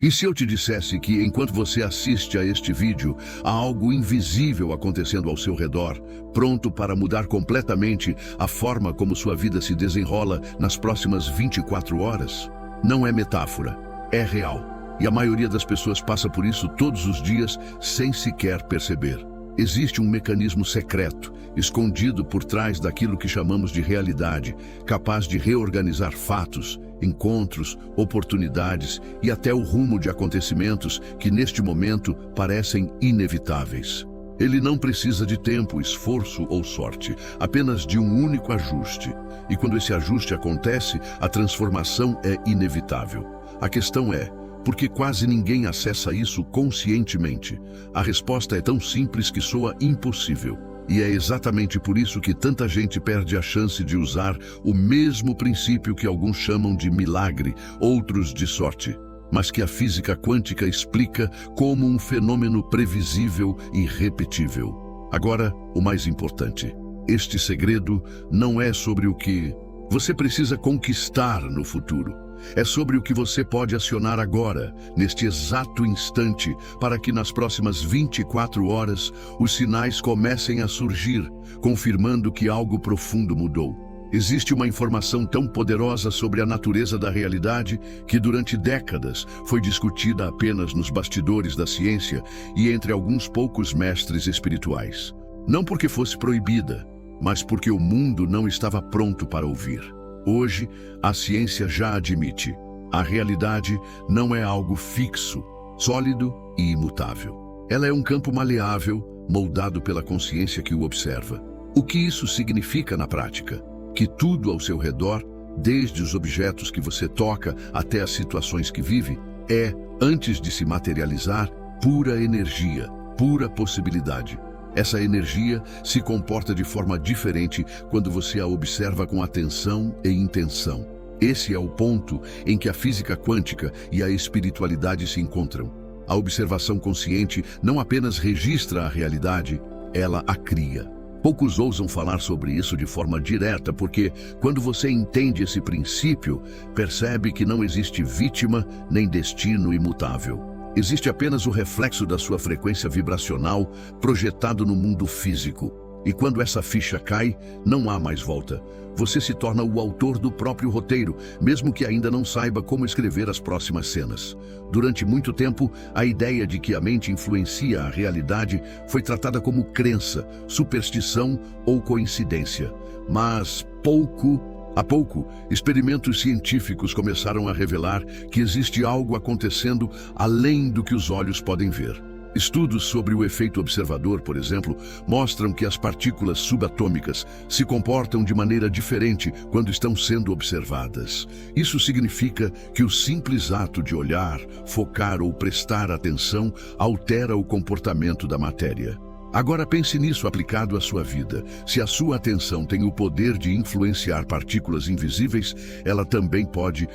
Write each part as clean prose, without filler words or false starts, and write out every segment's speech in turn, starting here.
E se eu te dissesse que, enquanto você assiste a este vídeo, há algo invisível acontecendo ao seu redor, pronto para mudar completamente a forma como sua vida se desenrola nas próximas 24 horas? Não é metáfora, é real. E a maioria das pessoas passa por isso todos os dias sem sequer perceber. Existe um mecanismo secreto, escondido por trás daquilo que chamamos de realidade, capaz de reorganizar fatos, encontros, oportunidades e até o rumo de acontecimentos que neste momento parecem inevitáveis. Ele não precisa de tempo, esforço ou sorte, apenas de um único ajuste. E quando esse ajuste acontece, a transformação é inevitável. A questão é: por que quase ninguém acessa isso conscientemente? A resposta é tão simples que soa impossível. E é exatamente por isso que tanta gente perde a chance de usar o mesmo princípio que alguns chamam de milagre, outros de sorte, mas que a física quântica explica como um fenômeno previsível e repetível. Agora, o mais importante: este segredo não é sobre o que você precisa conquistar no futuro. É sobre o que você pode acionar agora, neste exato instante, para que nas próximas 24 horas os sinais comecem a surgir, confirmando que algo profundo mudou. Existe uma informação tão poderosa sobre a natureza da realidade que durante décadas foi discutida apenas nos bastidores da ciência e entre alguns poucos mestres espirituais. Não porque fosse proibida, mas porque o mundo não estava pronto para ouvir. Hoje, a ciência já admite: a realidade não é algo fixo, sólido e imutável. Ela é um campo maleável, moldado pela consciência que o observa. O que isso significa na prática? Que tudo ao seu redor, desde os objetos que você toca até as situações que vive, é, antes de se materializar, pura energia, pura possibilidade. Essa energia se comporta de forma diferente quando você a observa com atenção e intenção. Esse é o ponto em que a física quântica e a espiritualidade se encontram. A observação consciente não apenas registra a realidade, ela a cria. Poucos ousam falar sobre isso de forma direta, porque quando você entende esse princípio, percebe que não existe vítima nem destino imutável. Existe apenas o reflexo da sua frequência vibracional projetado no mundo físico. E quando essa ficha cai, não há mais volta. Você se torna o autor do próprio roteiro, mesmo que ainda não saiba como escrever as próximas cenas. Durante muito tempo, a ideia de que a mente influencia a realidade foi tratada como crença, superstição ou coincidência. Mas Há pouco, experimentos científicos começaram a revelar que existe algo acontecendo além do que os olhos podem ver. Estudos sobre o efeito observador, por exemplo, mostram que as partículas subatômicas se comportam de maneira diferente quando estão sendo observadas. Isso significa que o simples ato de olhar, focar ou prestar atenção altera o comportamento da matéria. Agora pense nisso aplicado à sua vida. Se a sua atenção tem o poder de influenciar partículas invisíveis, ela também pode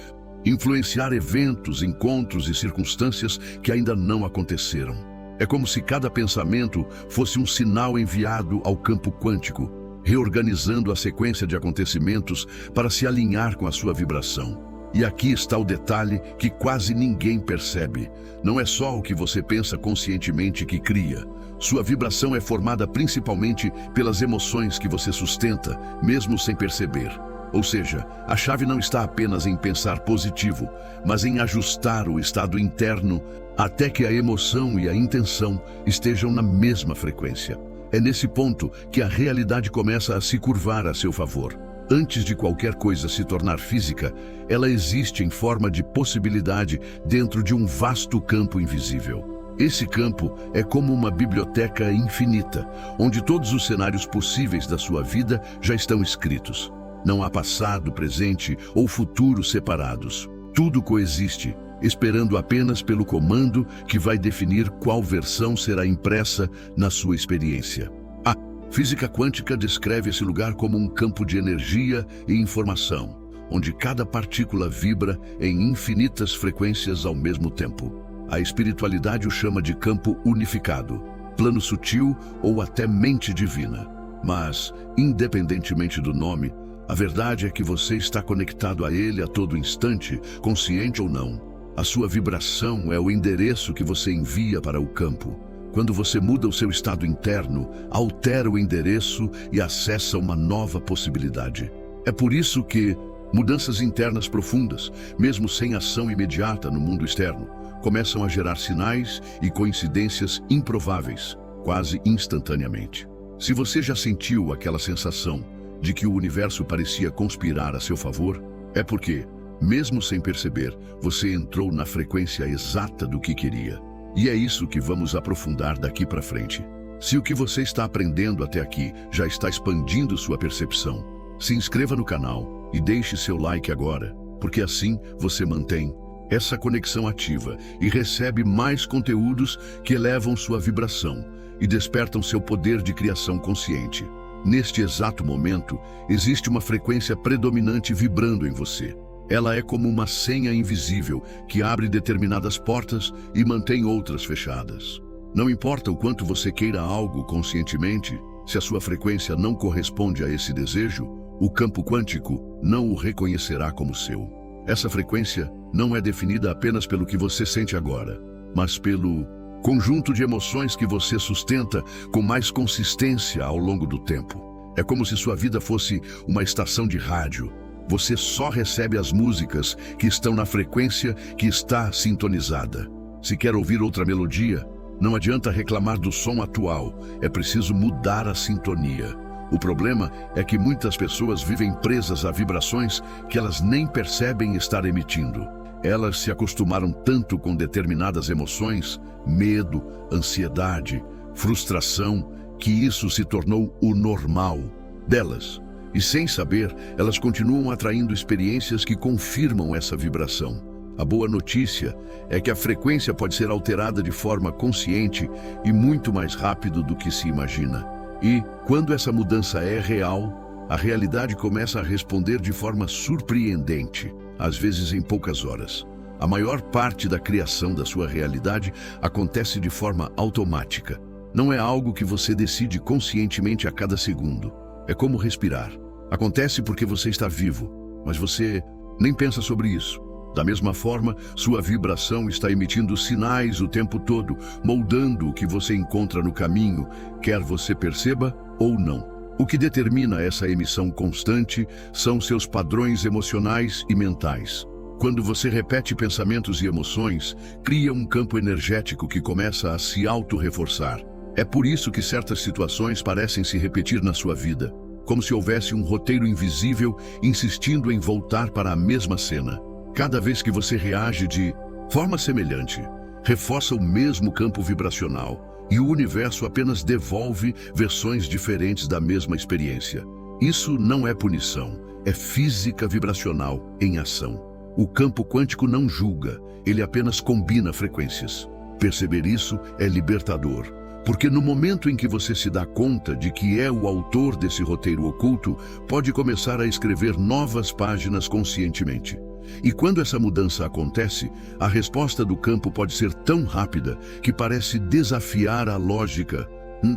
influenciar eventos, encontros e circunstâncias que ainda não aconteceram. É como se cada pensamento fosse um sinal enviado ao campo quântico, reorganizando a sequência de acontecimentos para se alinhar com a sua vibração. E aqui está o detalhe que quase ninguém percebe. Não é só o que você pensa conscientemente que cria. Sua vibração é formada principalmente pelas emoções que você sustenta, mesmo sem perceber. Ou seja, a chave não está apenas em pensar positivo, mas em ajustar o estado interno até que a emoção e a intenção estejam na mesma frequência. É nesse ponto que a realidade começa a se curvar a seu favor. Antes de qualquer coisa se tornar física, ela existe em forma de possibilidade dentro de um vasto campo invisível. Esse campo é como uma biblioteca infinita, onde todos os cenários possíveis da sua vida já estão escritos. Não há passado, presente ou futuro separados. Tudo coexiste, esperando apenas pelo comando que vai definir qual versão será impressa na sua experiência. A física quântica descreve esse lugar como um campo de energia e informação, onde cada partícula vibra em infinitas frequências ao mesmo tempo. A espiritualidade o chama de campo unificado, plano sutil ou até mente divina. Mas, independentemente do nome, a verdade é que você está conectado a ele a todo instante, consciente ou não. A sua vibração é o endereço que você envia para o campo. Quando você muda o seu estado interno, altera o endereço e acessa uma nova possibilidade. É por isso que mudanças internas profundas, mesmo sem ação imediata no mundo externo, começam a gerar sinais e coincidências improváveis, quase instantaneamente. Se você já sentiu aquela sensação de que o universo parecia conspirar a seu favor, é porque, mesmo sem perceber, você entrou na frequência exata do que queria. E é isso que vamos aprofundar daqui para frente. Se o que você está aprendendo até aqui já está expandindo sua percepção, se inscreva no canal e deixe seu like agora, porque assim você mantém essa conexão ativa e recebe mais conteúdos que elevam sua vibração e despertam seu poder de criação consciente. Neste exato momento, existe uma frequência predominante vibrando em você. Ela é como uma senha invisível que abre determinadas portas e mantém outras fechadas. Não importa o quanto você queira algo conscientemente, se a sua frequência não corresponde a esse desejo, o campo quântico não o reconhecerá como seu. Essa frequência não é definida apenas pelo que você sente agora, mas pelo conjunto de emoções que você sustenta com mais consistência ao longo do tempo. É como se sua vida fosse uma estação de rádio. Você só recebe as músicas que estão na frequência que está sintonizada. Se quer ouvir outra melodia, não adianta reclamar do som atual, é preciso mudar a sintonia. O problema é que muitas pessoas vivem presas a vibrações que elas nem percebem estar emitindo. Elas se acostumaram tanto com determinadas emoções, medo, ansiedade, frustração, que isso se tornou o normal delas. E sem saber, elas continuam atraindo experiências que confirmam essa vibração. A boa notícia é que a frequência pode ser alterada de forma consciente e muito mais rápido do que se imagina. E, quando essa mudança é real, a realidade começa a responder de forma surpreendente, às vezes em poucas horas. A maior parte da criação da sua realidade acontece de forma automática. Não é algo que você decide conscientemente a cada segundo. É como respirar. Acontece porque você está vivo, mas você nem pensa sobre isso. Da mesma forma, sua vibração está emitindo sinais o tempo todo, moldando o que você encontra no caminho, quer você perceba ou não. O que determina essa emissão constante são seus padrões emocionais e mentais. Quando você repete pensamentos e emoções, cria um campo energético que começa a se auto-reforçar. É por isso que certas situações parecem se repetir na sua vida, como se houvesse um roteiro invisível insistindo em voltar para a mesma cena. Cada vez que você reage de forma semelhante, reforça o mesmo campo vibracional e o universo apenas devolve versões diferentes da mesma experiência. Isso não é punição, é física vibracional em ação. O campo quântico não julga, ele apenas combina frequências. Perceber isso é libertador. Porque no momento em que você se dá conta de que é o autor desse roteiro oculto, pode começar a escrever novas páginas conscientemente. E quando essa mudança acontece, a resposta do campo pode ser tão rápida que parece desafiar a lógica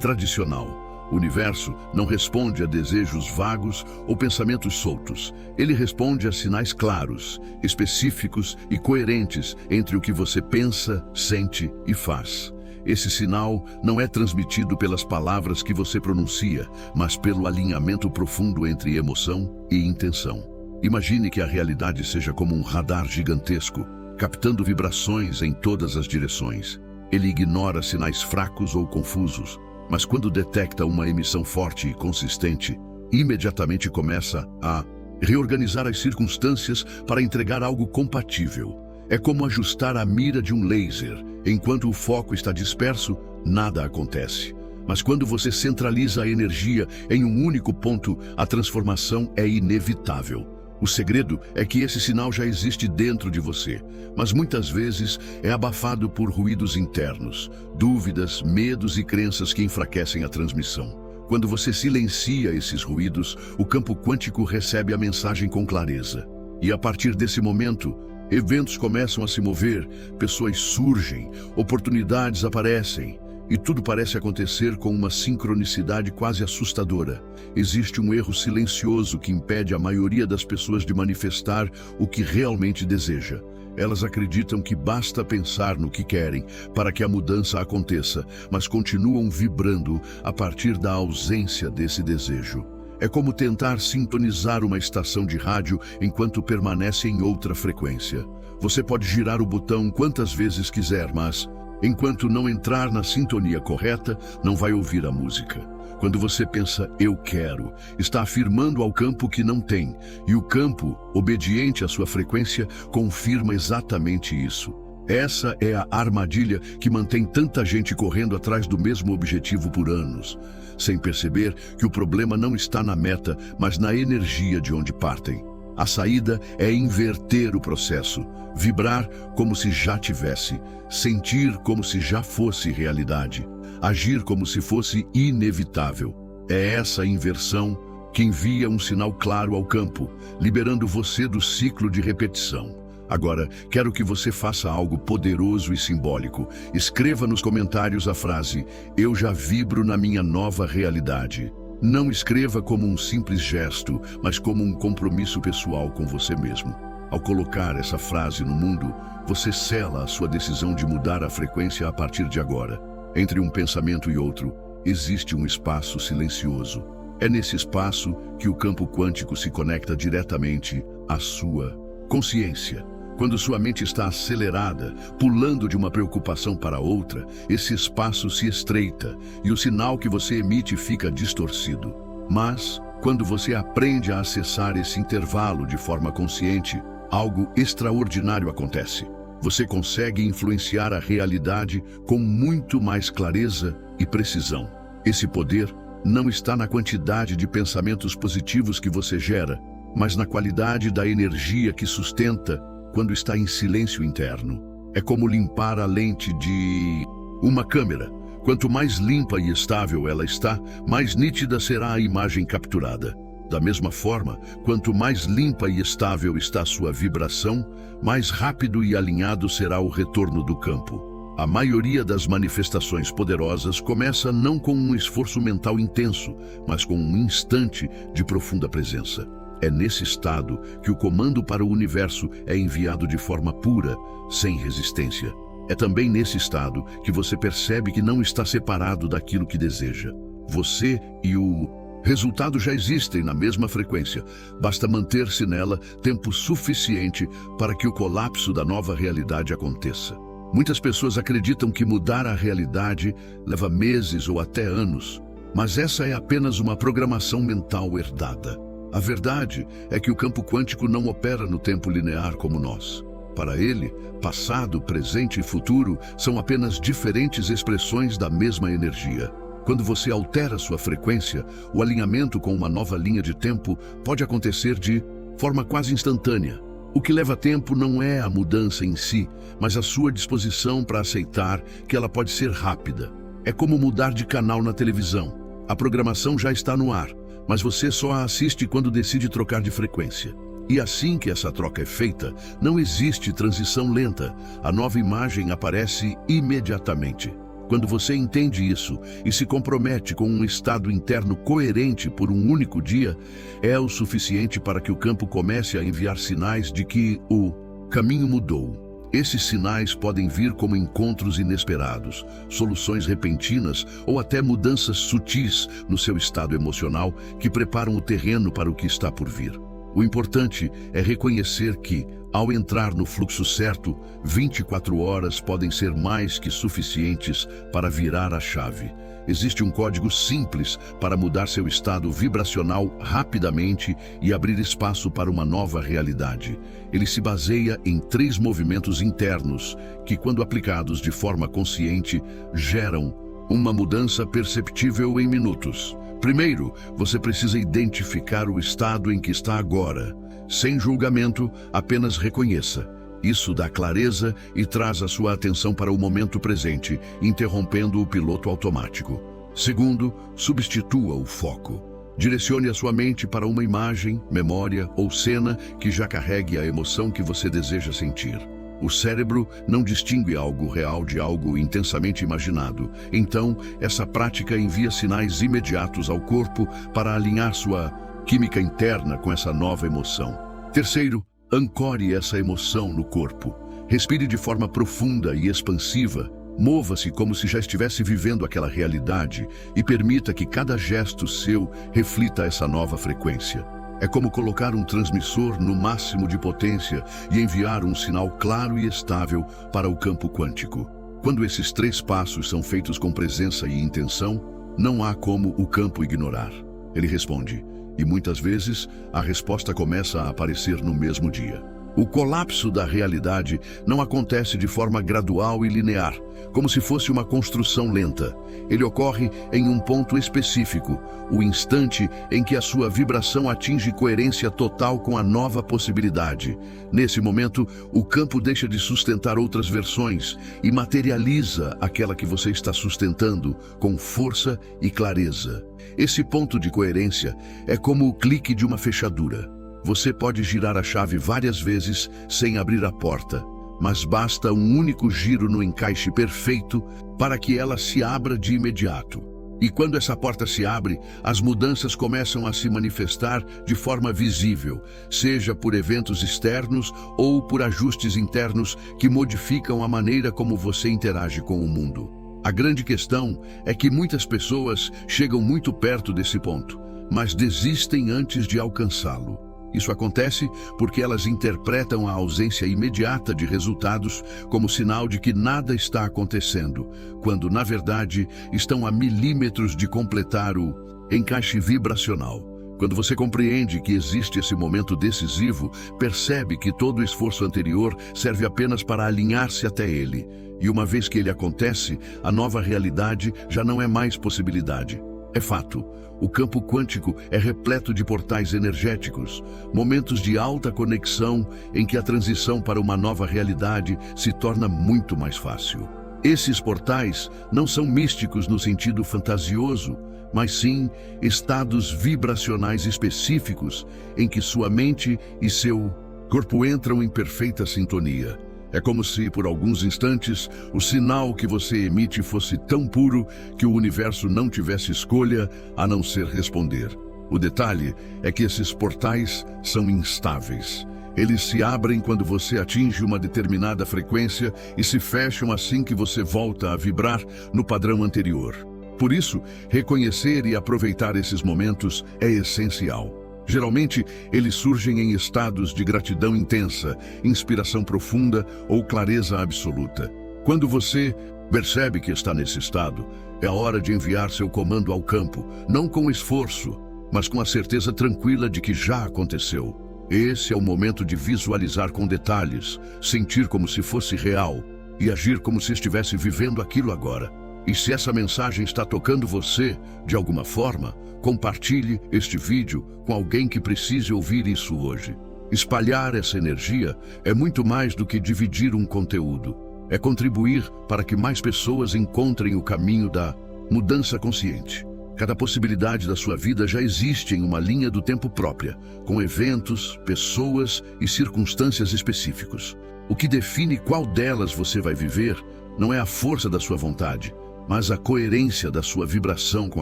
tradicional. O universo não responde a desejos vagos ou pensamentos soltos. Ele responde a sinais claros, específicos e coerentes entre o que você pensa, sente e faz. Esse sinal não é transmitido pelas palavras que você pronuncia, mas pelo alinhamento profundo entre emoção e intenção. Imagine que a realidade seja como um radar gigantesco, captando vibrações em todas as direções. Ele ignora sinais fracos ou confusos, mas quando detecta uma emissão forte e consistente, imediatamente começa a reorganizar as circunstâncias para entregar algo compatível. É como ajustar a mira de um laser. Enquanto o foco está disperso, nada acontece. Mas quando você centraliza a energia em um único ponto, a transformação é inevitável. O segredo é que esse sinal já existe dentro de você, mas muitas vezes é abafado por ruídos internos, dúvidas, medos e crenças que enfraquecem a transmissão. Quando você silencia esses ruídos, o campo quântico recebe a mensagem com clareza. E a partir desse momento, eventos começam a se mover, pessoas surgem, oportunidades aparecem, e tudo parece acontecer com uma sincronicidade quase assustadora. Existe um erro silencioso que impede a maioria das pessoas de manifestar o que realmente deseja. Elas acreditam que basta pensar no que querem para que a mudança aconteça, mas continuam vibrando a partir da ausência desse desejo. É como tentar sintonizar uma estação de rádio enquanto permanece em outra frequência. Você pode girar o botão quantas vezes quiser, mas, enquanto não entrar na sintonia correta, não vai ouvir a música. Quando você pensa, eu quero, está afirmando ao campo que não tem, e o campo, obediente à sua frequência, confirma exatamente isso. Essa é a armadilha que mantém tanta gente correndo atrás do mesmo objetivo por anos, sem perceber que o problema não está na meta, mas na energia de onde partem. A saída é inverter o processo, vibrar como se já tivesse, sentir como se já fosse realidade, agir como se fosse inevitável. É essa inversão que envia um sinal claro ao campo, liberando você do ciclo de repetição. Agora, quero que você faça algo poderoso e simbólico. Escreva nos comentários a frase, eu já vibro na minha nova realidade. Não escreva como um simples gesto, mas como um compromisso pessoal com você mesmo. Ao colocar essa frase no mundo, você sela a sua decisão de mudar a frequência a partir de agora. Entre um pensamento e outro, existe um espaço silencioso. É nesse espaço que o campo quântico se conecta diretamente à sua consciência. Quando sua mente está acelerada, pulando de uma preocupação para outra, esse espaço se estreita e o sinal que você emite fica distorcido. Mas, quando você aprende a acessar esse intervalo de forma consciente, algo extraordinário acontece. Você consegue influenciar a realidade com muito mais clareza e precisão. Esse poder não está na quantidade de pensamentos positivos que você gera, mas na qualidade da energia que sustenta quando está em silêncio interno. É como limpar a lente de uma câmera. Quanto mais limpa e estável ela está, mais nítida será a imagem capturada. Da mesma forma, quanto mais limpa e estável está a sua vibração, mais rápido e alinhado será o retorno do campo. A maioria das manifestações poderosas começa não com um esforço mental intenso, mas com um instante de profunda presença. É nesse estado que o comando para o universo é enviado de forma pura, sem resistência. É também nesse estado que você percebe que não está separado daquilo que deseja. Você e o resultado já existem na mesma frequência. Basta manter-se nela tempo suficiente para que o colapso da nova realidade aconteça. Muitas pessoas acreditam que mudar a realidade leva meses ou até anos, mas essa é apenas uma programação mental herdada. A verdade é que o campo quântico não opera no tempo linear como nós. Para ele, passado, presente e futuro são apenas diferentes expressões da mesma energia. Quando você altera sua frequência, o alinhamento com uma nova linha de tempo pode acontecer de forma quase instantânea. O que leva tempo não é a mudança em si, mas a sua disposição para aceitar que ela pode ser rápida. É como mudar de canal na televisão. A programação já está no ar, mas você só a assiste quando decide trocar de frequência. E assim que essa troca é feita, não existe transição lenta. A nova imagem aparece imediatamente. Quando você entende isso e se compromete com um estado interno coerente por um único dia, é o suficiente para que o campo comece a enviar sinais de que o caminho mudou. Esses sinais podem vir como encontros inesperados, soluções repentinas ou até mudanças sutis no seu estado emocional que preparam o terreno para o que está por vir. O importante é reconhecer que, ao entrar no fluxo certo, 24 horas podem ser mais que suficientes para virar a chave. Existe um código simples para mudar seu estado vibracional rapidamente e abrir espaço para uma nova realidade. Ele se baseia em 3 movimentos internos que, quando aplicados de forma consciente, geram uma mudança perceptível em minutos. Primeiro, você precisa identificar o estado em que está agora. Sem julgamento, apenas reconheça. Isso dá clareza e traz a sua atenção para o momento presente, interrompendo o piloto automático. Segundo, substitua o foco. Direcione a sua mente para uma imagem, memória ou cena que já carregue a emoção que você deseja sentir. O cérebro não distingue algo real de algo intensamente imaginado. Então, essa prática envia sinais imediatos ao corpo para alinhar sua química interna com essa nova emoção. Terceiro, ancore essa emoção no corpo. Respire de forma profunda e expansiva. Mova-se como se já estivesse vivendo aquela realidade e permita que cada gesto seu reflita essa nova frequência. É como colocar um transmissor no máximo de potência e enviar um sinal claro e estável para o campo quântico. Quando esses 3 passos são feitos com presença e intenção, não há como o campo ignorar. Ele responde, e muitas vezes a resposta começa a aparecer no mesmo dia. O colapso da realidade não acontece de forma gradual e linear, como se fosse uma construção lenta. Ele ocorre em um ponto específico, o instante em que a sua vibração atinge coerência total com a nova possibilidade. Nesse momento, o campo deixa de sustentar outras versões e materializa aquela que você está sustentando com força e clareza. Esse ponto de coerência é como o clique de uma fechadura. Você pode girar a chave várias vezes sem abrir a porta, mas basta um único giro no encaixe perfeito para que ela se abra de imediato. E quando essa porta se abre, as mudanças começam a se manifestar de forma visível, seja por eventos externos ou por ajustes internos que modificam a maneira como você interage com o mundo. A grande questão é que muitas pessoas chegam muito perto desse ponto, mas desistem antes de alcançá-lo. Isso acontece porque elas interpretam a ausência imediata de resultados como sinal de que nada está acontecendo, quando, na verdade, estão a milímetros de completar o encaixe vibracional. Quando você compreende que existe esse momento decisivo, percebe que todo o esforço anterior serve apenas para alinhar-se até ele. E uma vez que ele acontece, a nova realidade já não é mais possibilidade. É fato. O campo quântico é repleto de portais energéticos, momentos de alta conexão em que a transição para uma nova realidade se torna muito mais fácil. Esses portais não são místicos no sentido fantasioso, mas sim estados vibracionais específicos em que sua mente e seu corpo entram em perfeita sintonia. É como se, por alguns instantes, o sinal que você emite fosse tão puro que o universo não tivesse escolha a não ser responder. O detalhe é que esses portais são instáveis. Eles se abrem quando você atinge uma determinada frequência e se fecham assim que você volta a vibrar no padrão anterior. Por isso, reconhecer e aproveitar esses momentos é essencial. Geralmente, eles surgem em estados de gratidão intensa, inspiração profunda ou clareza absoluta. Quando você percebe que está nesse estado, é hora de enviar seu comando ao campo, não com esforço, mas com a certeza tranquila de que já aconteceu. Esse é o momento de visualizar com detalhes, sentir como se fosse real e agir como se estivesse vivendo aquilo agora. E se essa mensagem está tocando você, de alguma forma, compartilhe este vídeo com alguém que precise ouvir isso hoje. Espalhar essa energia é muito mais do que dividir um conteúdo. É contribuir para que mais pessoas encontrem o caminho da mudança consciente. Cada possibilidade da sua vida já existe em uma linha do tempo própria, com eventos, pessoas e circunstâncias específicos. O que define qual delas você vai viver não é a força da sua vontade, mas a coerência da sua vibração com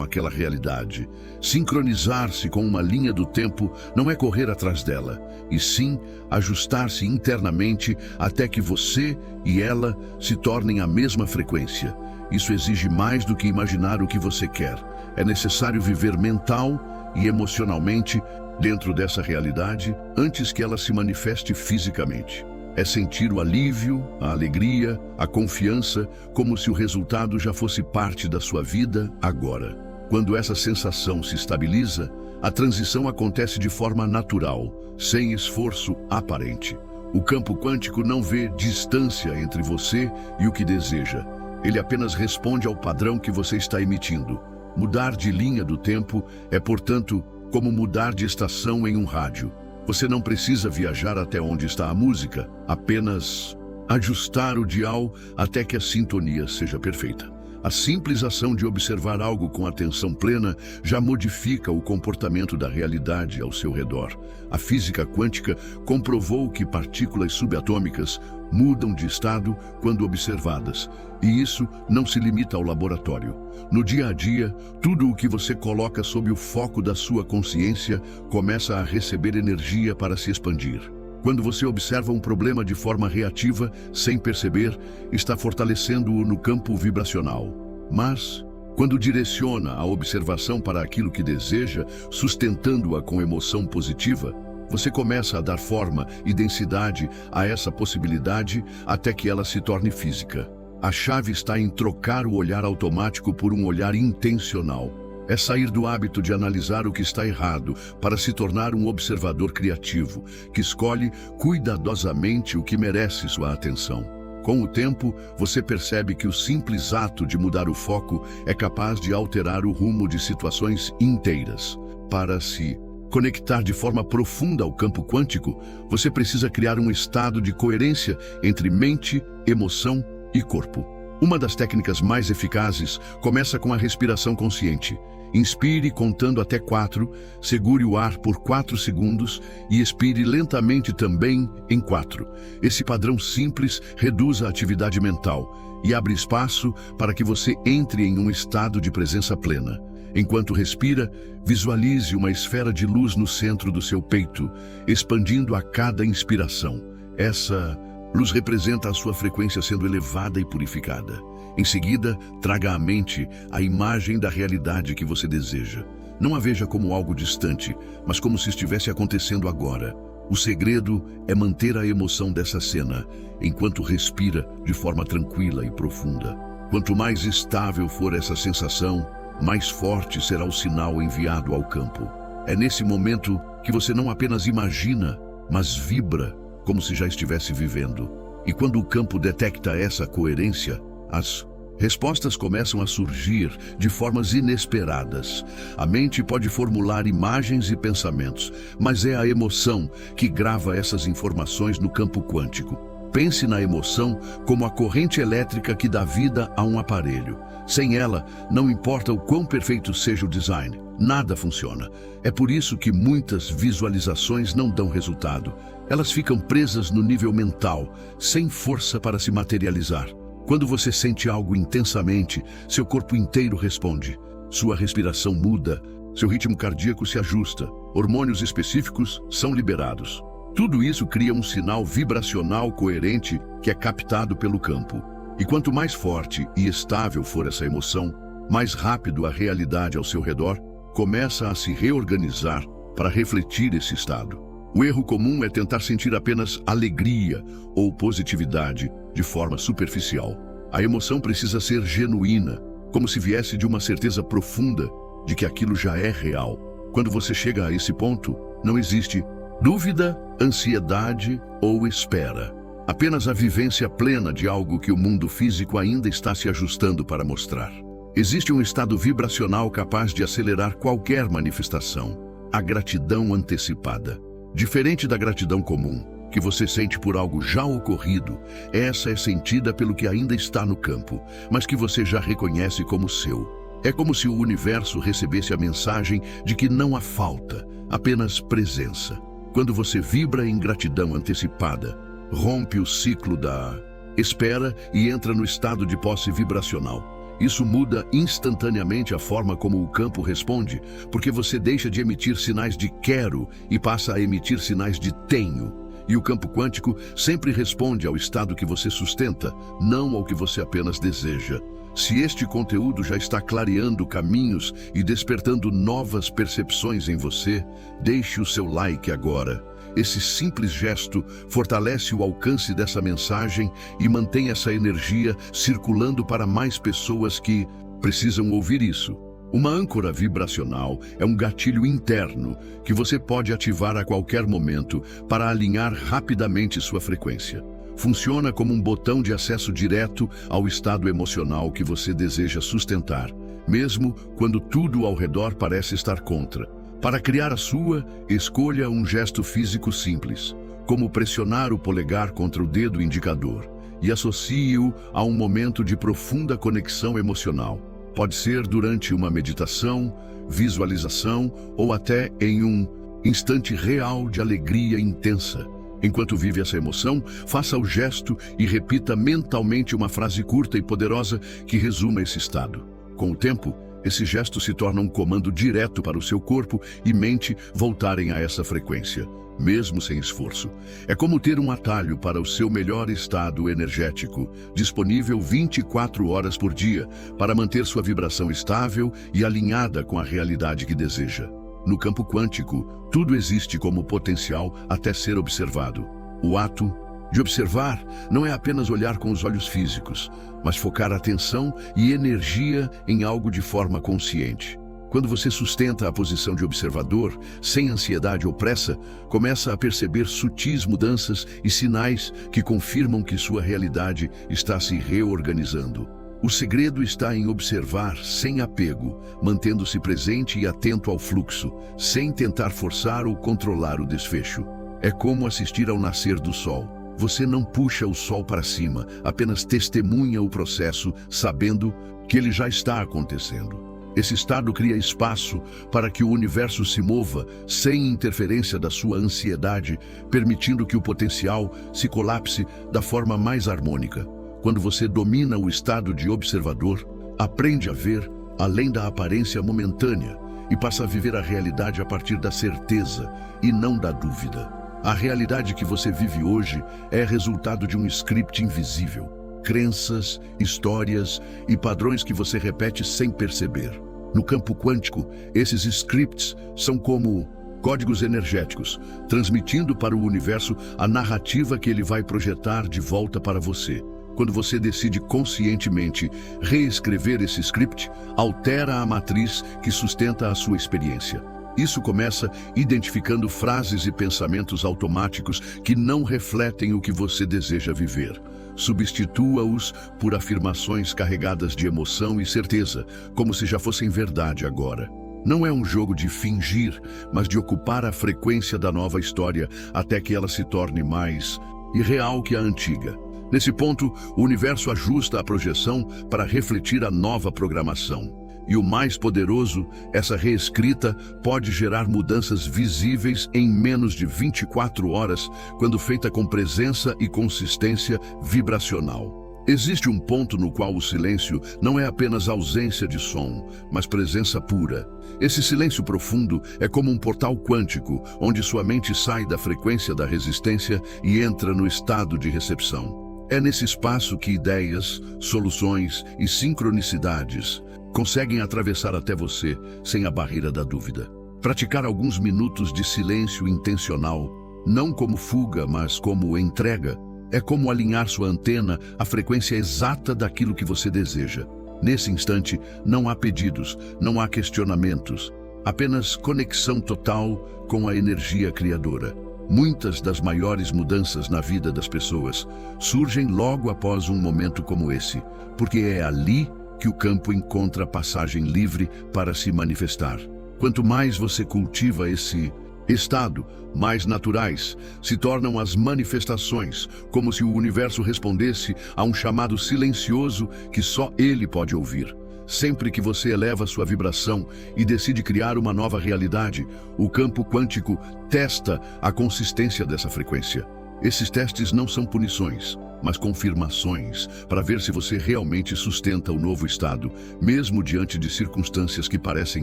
aquela realidade. Sincronizar-se com uma linha do tempo não é correr atrás dela, e sim ajustar-se internamente até que você e ela se tornem a mesma frequência. Isso exige mais do que imaginar o que você quer. É necessário viver mental e emocionalmente dentro dessa realidade antes que ela se manifeste fisicamente. É sentir o alívio, a alegria, a confiança, como se o resultado já fosse parte da sua vida agora. Quando essa sensação se estabiliza, a transição acontece de forma natural, sem esforço aparente. O campo quântico não vê distância entre você e o que deseja. Ele apenas responde ao padrão que você está emitindo. Mudar de linha do tempo é, portanto, como mudar de estação em um rádio. Você não precisa viajar até onde está a música, apenas ajustar o dial até que a sintonia seja perfeita. A simples ação de observar algo com atenção plena já modifica o comportamento da realidade ao seu redor. A física quântica comprovou que partículas subatômicas mudam de estado quando observadas, e isso não se limita ao laboratório. No dia a dia, tudo o que você coloca sob o foco da sua consciência começa a receber energia para se expandir. Quando você observa um problema de forma reativa, sem perceber, está fortalecendo-o no campo vibracional. Mas, quando direciona a observação para aquilo que deseja, sustentando-a com emoção positiva, você começa a dar forma e densidade a essa possibilidade até que ela se torne física. A chave está em trocar o olhar automático por um olhar intencional. É sair do hábito de analisar o que está errado para se tornar um observador criativo, que escolhe cuidadosamente o que merece sua atenção. Com o tempo, você percebe que o simples ato de mudar o foco é capaz de alterar o rumo de situações inteiras. Para se conectar de forma profunda ao campo quântico, você precisa criar um estado de coerência entre mente, emoção e corpo. Uma das técnicas mais eficazes começa com a respiração consciente. Inspire contando até 4, segure o ar por 4 segundos e expire lentamente também em 4. Esse padrão simples reduz a atividade mental e abre espaço para que você entre em um estado de presença plena. Enquanto respira, visualize uma esfera de luz no centro do seu peito, expandindo a cada inspiração. Essa luz representa a sua frequência sendo elevada e purificada. Em seguida, traga à mente a imagem da realidade que você deseja. Não a veja como algo distante, mas como se estivesse acontecendo agora. O segredo é manter a emoção dessa cena, enquanto respira de forma tranquila e profunda. Quanto mais estável for essa sensação, mais forte será o sinal enviado ao campo. É nesse momento que você não apenas imagina, mas vibra, como se já estivesse vivendo. E quando o campo detecta essa coerência, as respostas começam a surgir de formas inesperadas. A mente pode formular imagens e pensamentos, mas é a emoção que grava essas informações no campo quântico. Pense na emoção como a corrente elétrica que dá vida a um aparelho. Sem ela, não importa o quão perfeito seja o design, nada funciona. É por isso que muitas visualizações não dão resultado. Elas ficam presas no nível mental, sem força para se materializar. Quando você sente algo intensamente, seu corpo inteiro responde. Sua respiração muda, seu ritmo cardíaco se ajusta, hormônios específicos são liberados. Tudo isso cria um sinal vibracional coerente que é captado pelo campo. E quanto mais forte e estável for essa emoção, mais rápido a realidade ao seu redor começa a se reorganizar para refletir esse estado. O erro comum é tentar sentir apenas alegria ou positividade de forma superficial. A emoção precisa ser genuína, como se viesse de uma certeza profunda de que aquilo já é real. Quando você chega a esse ponto, não existe dúvida, ansiedade ou espera. Apenas a vivência plena de algo que o mundo físico ainda está se ajustando para mostrar. Existe um estado vibracional capaz de acelerar qualquer manifestação. A gratidão antecipada. Diferente da gratidão comum, que você sente por algo já ocorrido, essa é sentida pelo que ainda está no campo, mas que você já reconhece como seu. É como se o universo recebesse a mensagem de que não há falta, apenas presença. Quando você vibra em gratidão antecipada, rompe o ciclo da espera e entra no estado de posse vibracional. Isso muda instantaneamente a forma como o campo responde, porque você deixa de emitir sinais de quero e passa a emitir sinais de tenho. E o campo quântico sempre responde ao estado que você sustenta, não ao que você apenas deseja. Se este conteúdo já está clareando caminhos e despertando novas percepções em você, deixe o seu like agora. Esse simples gesto fortalece o alcance dessa mensagem e mantém essa energia circulando para mais pessoas que precisam ouvir isso. Uma âncora vibracional é um gatilho interno que você pode ativar a qualquer momento para alinhar rapidamente sua frequência. Funciona como um botão de acesso direto ao estado emocional que você deseja sustentar, mesmo quando tudo ao redor parece estar contra. Para criar a sua, escolha um gesto físico simples, como pressionar o polegar contra o dedo indicador, e associe-o a um momento de profunda conexão emocional. Pode ser durante uma meditação, visualização ou até em um instante real de alegria intensa. Enquanto vive essa emoção, faça o gesto e repita mentalmente uma frase curta e poderosa que resuma esse estado. Com o tempo, Esse gesto se torna um comando direto para o seu corpo e mente voltarem a essa frequência, mesmo sem esforço. É como ter um atalho para o seu melhor estado energético, disponível 24 horas por dia, para manter sua vibração estável e alinhada com a realidade que deseja. No campo quântico, tudo existe como potencial até ser observado. O ato de observar não é apenas olhar com os olhos físicos, mas focar atenção e energia em algo de forma consciente. Quando você sustenta a posição de observador, sem ansiedade ou pressa, começa a perceber sutis mudanças e sinais que confirmam que sua realidade está se reorganizando. O segredo está em observar sem apego, mantendo-se presente e atento ao fluxo, sem tentar forçar ou controlar o desfecho. É como assistir ao nascer do sol. Você não puxa o sol para cima, apenas testemunha o processo, sabendo que ele já está acontecendo. Esse estado cria espaço para que o universo se mova sem interferência da sua ansiedade, permitindo que o potencial se colapse da forma mais harmônica. Quando você domina o estado de observador, aprende a ver além da aparência momentânea e passa a viver a realidade a partir da certeza e não da dúvida. A realidade que você vive hoje é resultado de um script invisível. Crenças, histórias e padrões que você repete sem perceber. No campo quântico, esses scripts são como códigos energéticos, transmitindo para o universo a narrativa que ele vai projetar de volta para você. Quando você decide conscientemente reescrever esse script, altera a matriz que sustenta a sua experiência. Isso começa identificando frases e pensamentos automáticos que não refletem o que você deseja viver. Substitua-os por afirmações carregadas de emoção e certeza, como se já fossem verdade agora. Não é um jogo de fingir, mas de ocupar a frequência da nova história até que ela se torne mais irreal que a antiga. Nesse ponto, o universo ajusta a projeção para refletir a nova programação. E o mais poderoso, essa reescrita pode gerar mudanças visíveis em menos de 24 horas, quando feita com presença e consistência vibracional. Existe um ponto no qual o silêncio não é apenas ausência de som, mas presença pura. Esse silêncio profundo é como um portal quântico, onde sua mente sai da frequência da resistência e entra no estado de recepção. É nesse espaço que ideias, soluções e sincronicidades conseguem atravessar até você sem a barreira da dúvida. Praticar alguns minutos de silêncio intencional, não como fuga, mas como entrega, é como alinhar sua antena à frequência exata daquilo que você deseja. Nesse instante, não há pedidos, não há questionamentos, apenas conexão total com a energia criadora. Muitas das maiores mudanças na vida das pessoas surgem logo após um momento como esse, porque é ali que o campo encontra passagem livre para se manifestar. Quanto mais você cultiva esse estado, mais naturais se tornam as manifestações, como se o universo respondesse a um chamado silencioso que só ele pode ouvir. Sempre que você eleva sua vibração e decide criar uma nova realidade, o campo quântico testa a consistência dessa frequência. Esses testes não são punições, mas confirmações para ver se você realmente sustenta o novo estado, mesmo diante de circunstâncias que parecem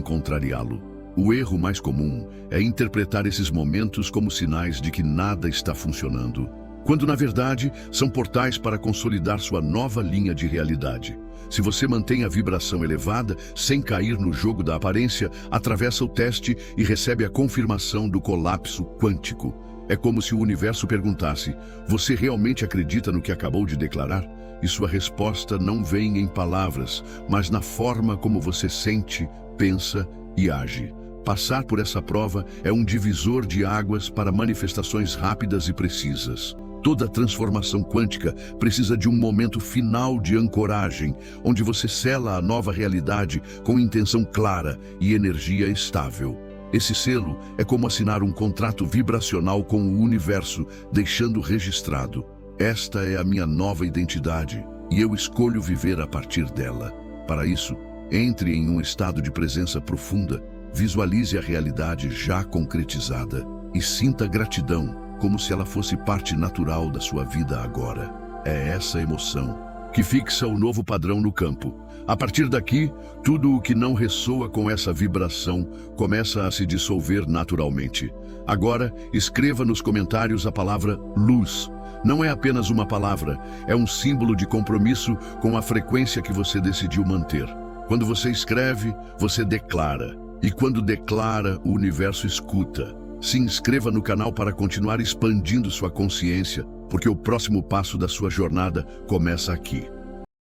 contrariá-lo. O erro mais comum é interpretar esses momentos como sinais de que nada está funcionando, quando na verdade são portais para consolidar sua nova linha de realidade. Se você mantém a vibração elevada, sem cair no jogo da aparência, atravessa o teste e recebe a confirmação do colapso quântico. É como se o universo perguntasse: você realmente acredita no que acabou de declarar? E sua resposta não vem em palavras, mas na forma como você sente, pensa e age. Passar por essa prova é um divisor de águas para manifestações rápidas e precisas. Toda transformação quântica precisa de um momento final de ancoragem, onde você sela a nova realidade com intenção clara e energia estável. Esse selo é como assinar um contrato vibracional com o universo, deixando registrado: esta é a minha nova identidade e eu escolho viver a partir dela. Para isso, entre em um estado de presença profunda, visualize a realidade já concretizada e sinta gratidão, como se ela fosse parte natural da sua vida agora. É essa emoção, que fixa o novo padrão no campo. A partir daqui, tudo o que não ressoa com essa vibração começa a se dissolver naturalmente. Agora, escreva nos comentários a palavra luz. Não é apenas uma palavra, é um símbolo de compromisso com a frequência que você decidiu manter. Quando você escreve, você declara. E quando declara, o universo escuta. Se inscreva no canal para continuar expandindo sua consciência, porque o próximo passo da sua jornada começa aqui.